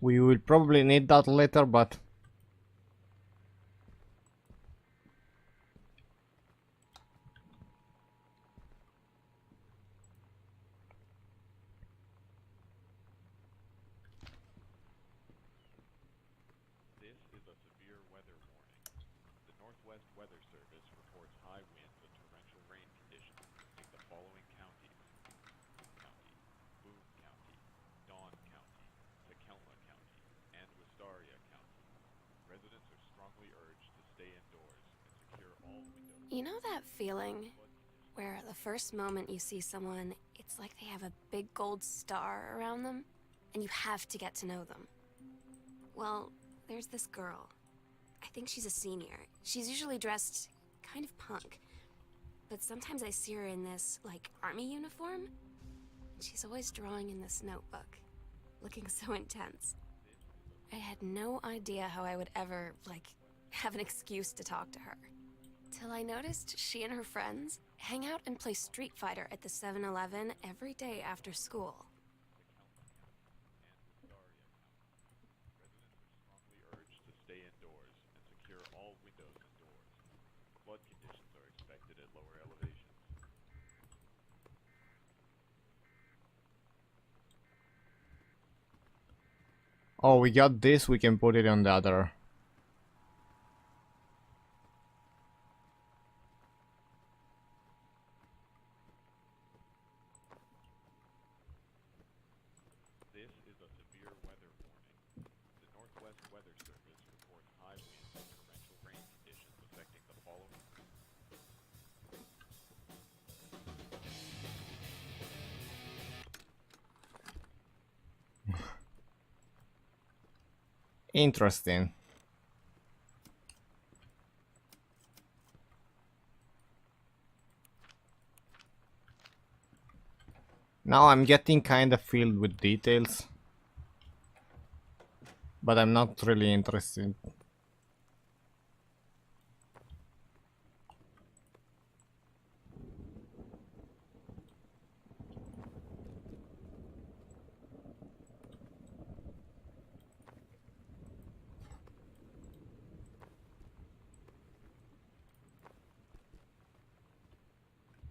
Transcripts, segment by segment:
We will probably need that later, but... This is a severe weather warning. The Northwest Weather Service reports high winds and torrential rain conditions affecting the following counties: County, Boone County, Dawn County, Takelma County, and Wistaria County. Residents are strongly urged to stay indoors and secure all windows. You know that feeling where the first moment you see someone, it's like they have a big gold star around them, and you have to get to know them? Well, there's this girl. I think she's a senior. She's usually dressed kind of punk, but sometimes I see her in this, like, army uniform. She's always drawing in this notebook, looking so intense. I had no idea how I would ever, like, have an excuse to talk to her. Till I noticed she and her friends hang out and play Street Fighter at the 7-Eleven every day after school. Residents are strongly urged to stay indoors and secure all windows and doors. Flood conditions are expected at lower elevations. Oh, we got this, we can put it on the other. This is a severe weather warning. The Northwest Weather Service reports high winds and torrential rain conditions affecting the following. Interesting. Now I'm getting kind of filled with details, but I'm not really interested.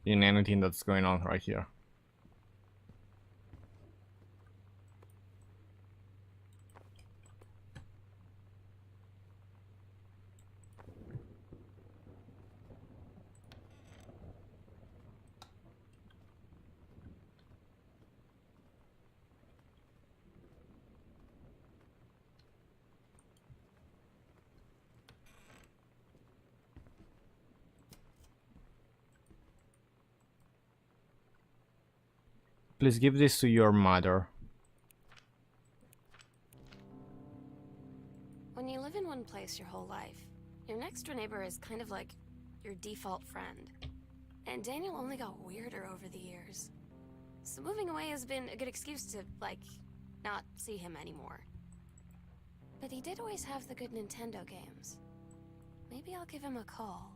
In anything that's going on right here. Please give this to your mother. When you live in one place your whole life, your next door neighbor is kind of like your default friend. And Daniel only got weirder over the years. So moving away has been a good excuse to, like, not see him anymore. But he did always have the good Nintendo games. Maybe I'll give him a call.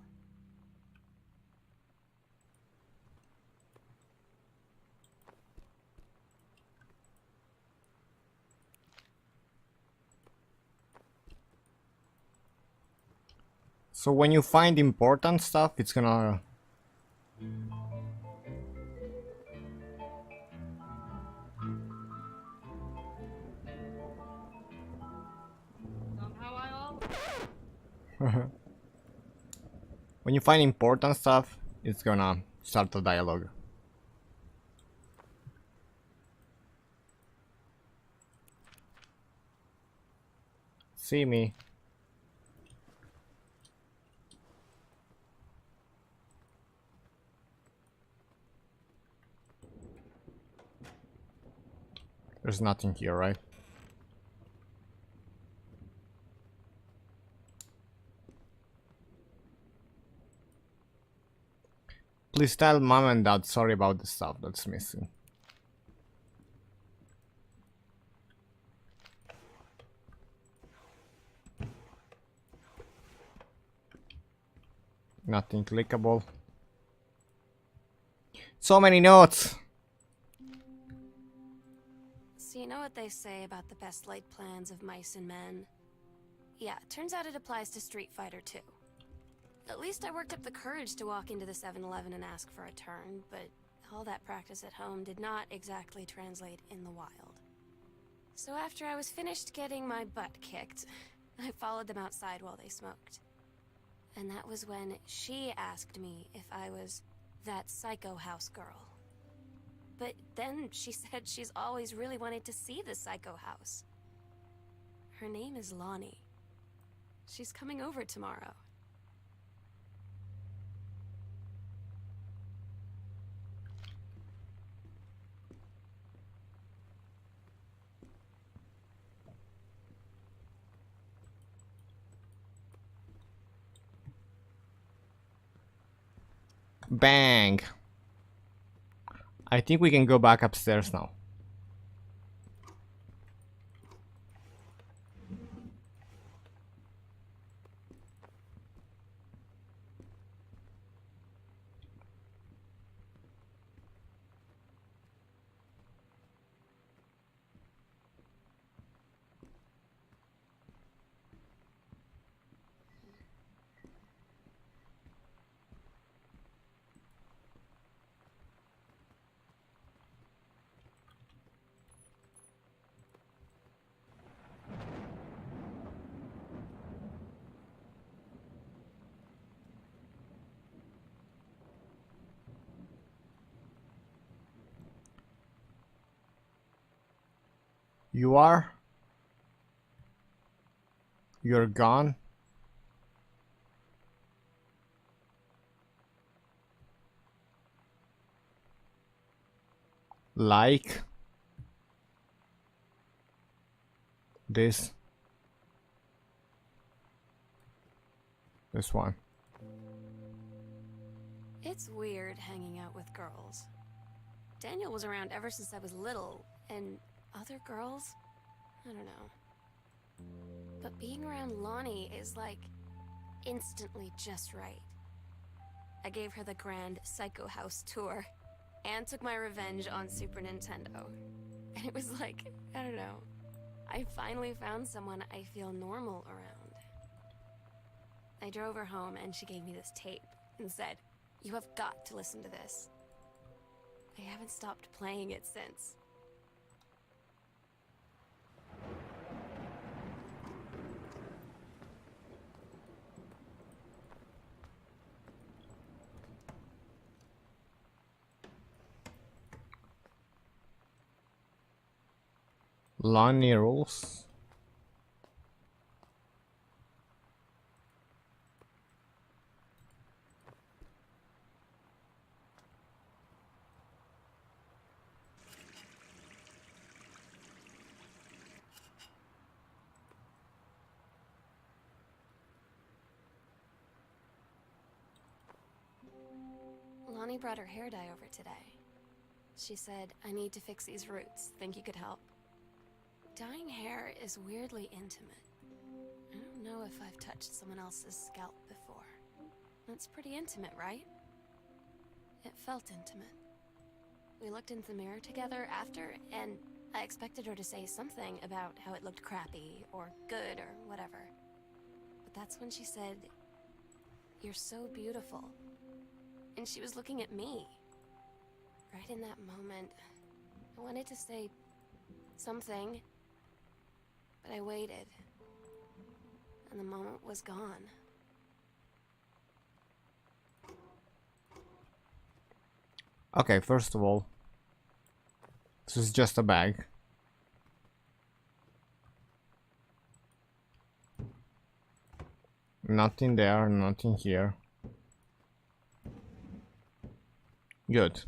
So when you find important stuff, it's gonna... When you find important stuff, it's gonna start a dialogue. See me. There's nothing here, right? Please tell mom and dad sorry about the stuff that's missing. Nothing clickable. So many notes! So you know what they say about the best laid plans of mice and men? Yeah, turns out it applies to Street Fighter too. At least I worked up the courage to walk into the 7-Eleven and ask for a turn, but all that practice at home did not exactly translate in the wild. So after I was finished getting my butt kicked, I followed them outside while they smoked. And that was when she asked me if I was that psycho house girl. But then she said she's always really wanted to see the psycho house. Her name is Lonnie. She's coming over tomorrow. Bang! I think we can go back upstairs now. You are? You're gone? Like this one. It's weird hanging out with girls. Daniel was around ever since I was little, and other girls? I don't know. But being around Lonnie is like instantly just right. I gave her the grand Psycho House tour and took my revenge on Super Nintendo. And it was like, I don't know, I finally found someone I feel normal around. I drove her home and she gave me this tape and said, "You have got to listen to this." I haven't stopped playing it since. Lonnie rules. Lonnie brought her hair dye over today. She said, "I need to fix these roots. Think you could help?" Dyeing hair is weirdly intimate. I don't know if I've touched someone else's scalp before. That's pretty intimate, right? It felt intimate. We looked in the mirror together after, and I expected her to say something about how it looked crappy or good or whatever. But that's when she said, "You're so beautiful." And she was looking at me. Right in that moment, I wanted to say something, but I waited, and the moment was gone. Okay, first of all, this is just a bag. Nothing there, nothing here. Good.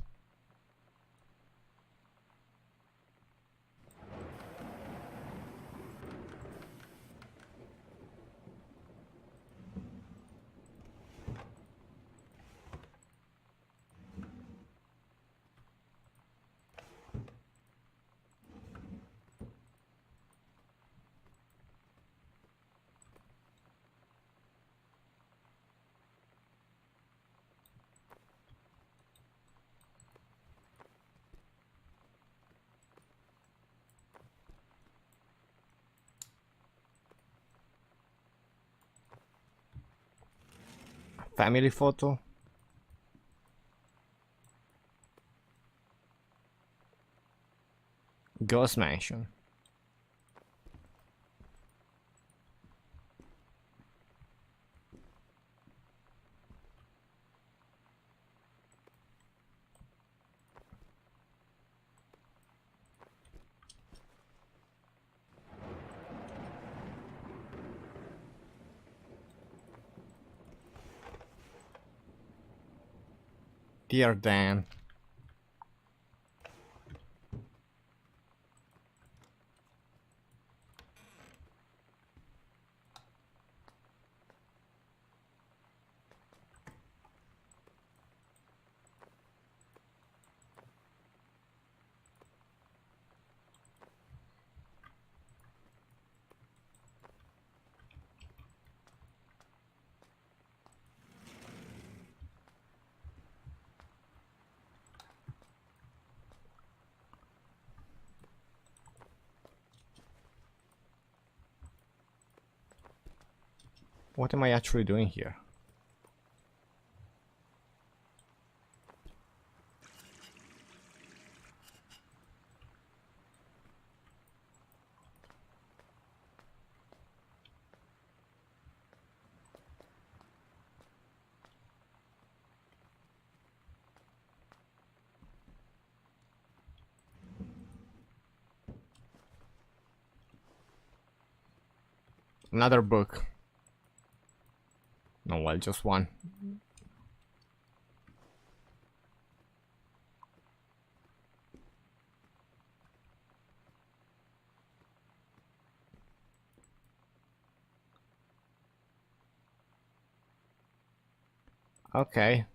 Family photo. Ghost mansion. Dear Dan. What am I actually doing here? Another book. No, well, just one. Okay.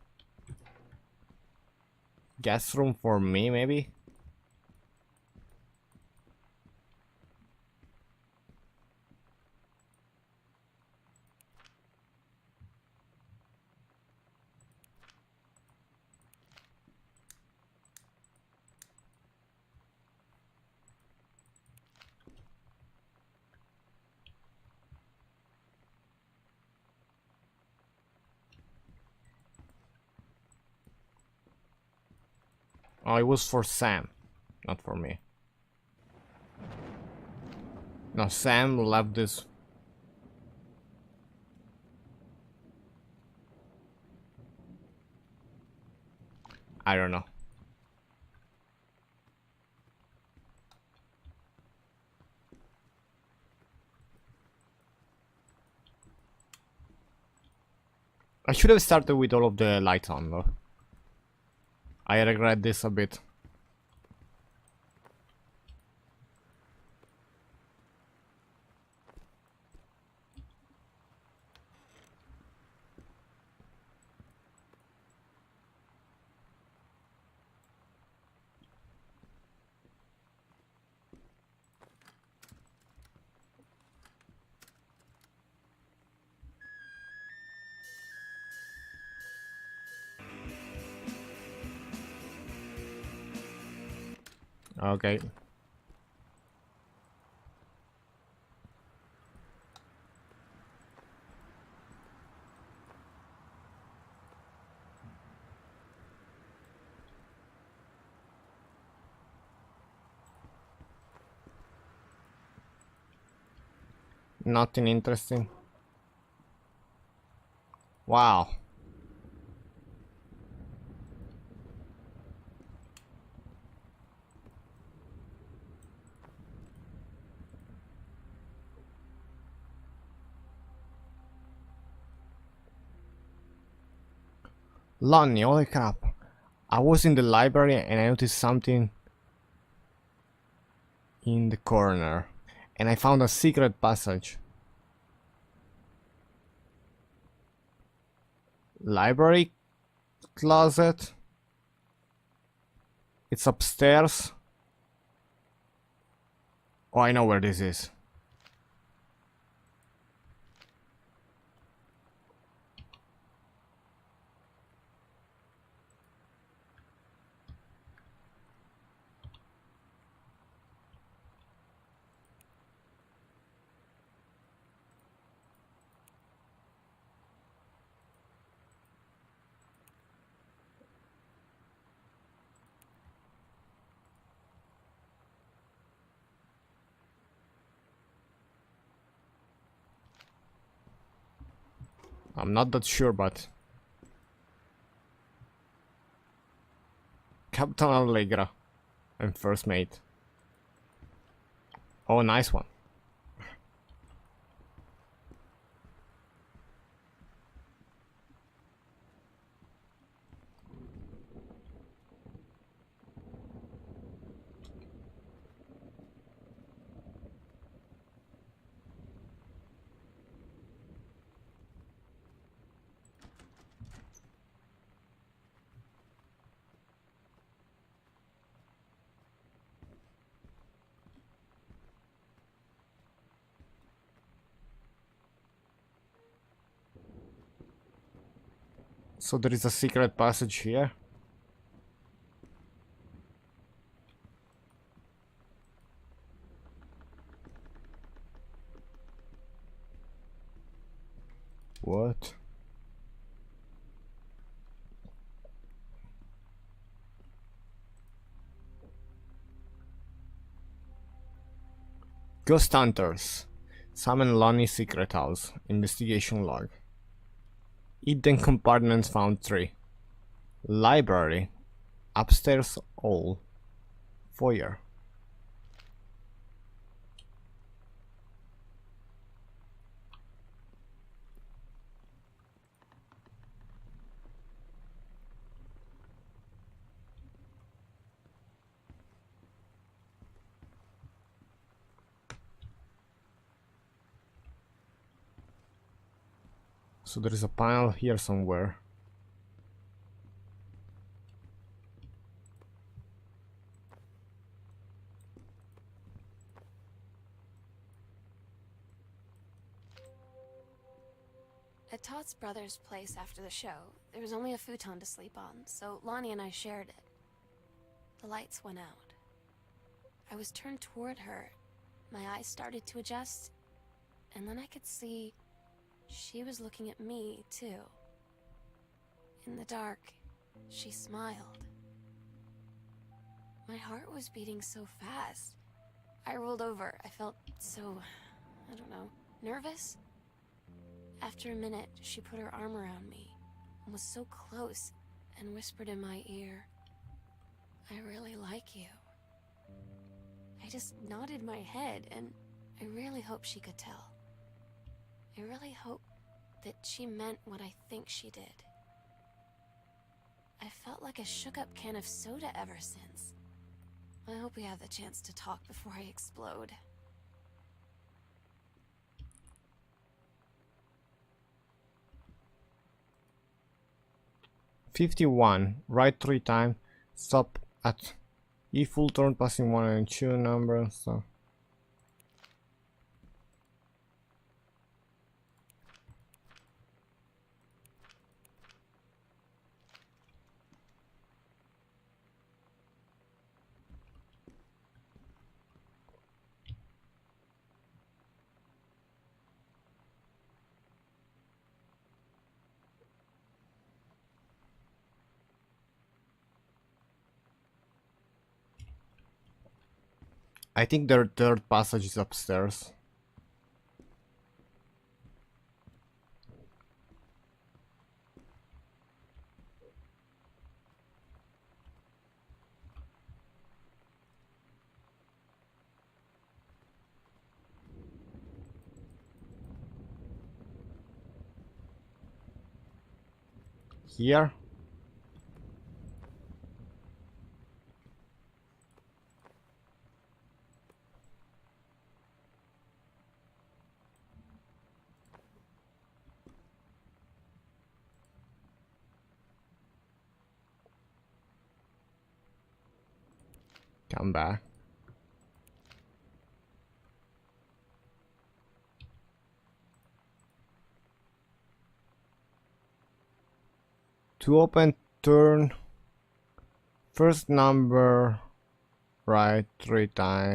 Guest room for me, maybe? Oh, it was for Sam, not for me. No, Sam left this. I don't know. I should have started with all of the lights on, though. I regret this a bit. Okay. Nothing interesting. Wow. Lonnie, holy crap. I was in the library and I noticed something in the corner. And I found a secret passage. Library closet. It's upstairs. Oh, I know where this is. I'm not that sure, but Captain Allegra and first mate. Oh, nice one. So there is a secret passage here. What? Ghost Hunters. Sam and Lonnie secret house. Investigation log. Hidden compartments found 3. Library. Upstairs hall. Foyer. So there is a panel here somewhere. At Todd's brother's place after the show, there was only a futon to sleep on, so Lonnie and I shared it. The lights went out. I was turned toward her. My eyes started to adjust, and then I could see she was looking at me, too. In the dark, she smiled. My heart was beating so fast. I rolled over. I felt so, I don't know, nervous? After a minute, she put her arm around me and was so close and whispered in my ear, "I really like you." I just nodded my head, and I really hope she could tell. I really hope that she meant what I think she did. I felt like a shook-up can of soda ever since. I hope we have the chance to talk before I explode. "51. Right 3 times. Stop at E full turn passing 1 and 2 numbers. So. I think their third passage is upstairs. Here? Come back. To open, turn first number right 3 times.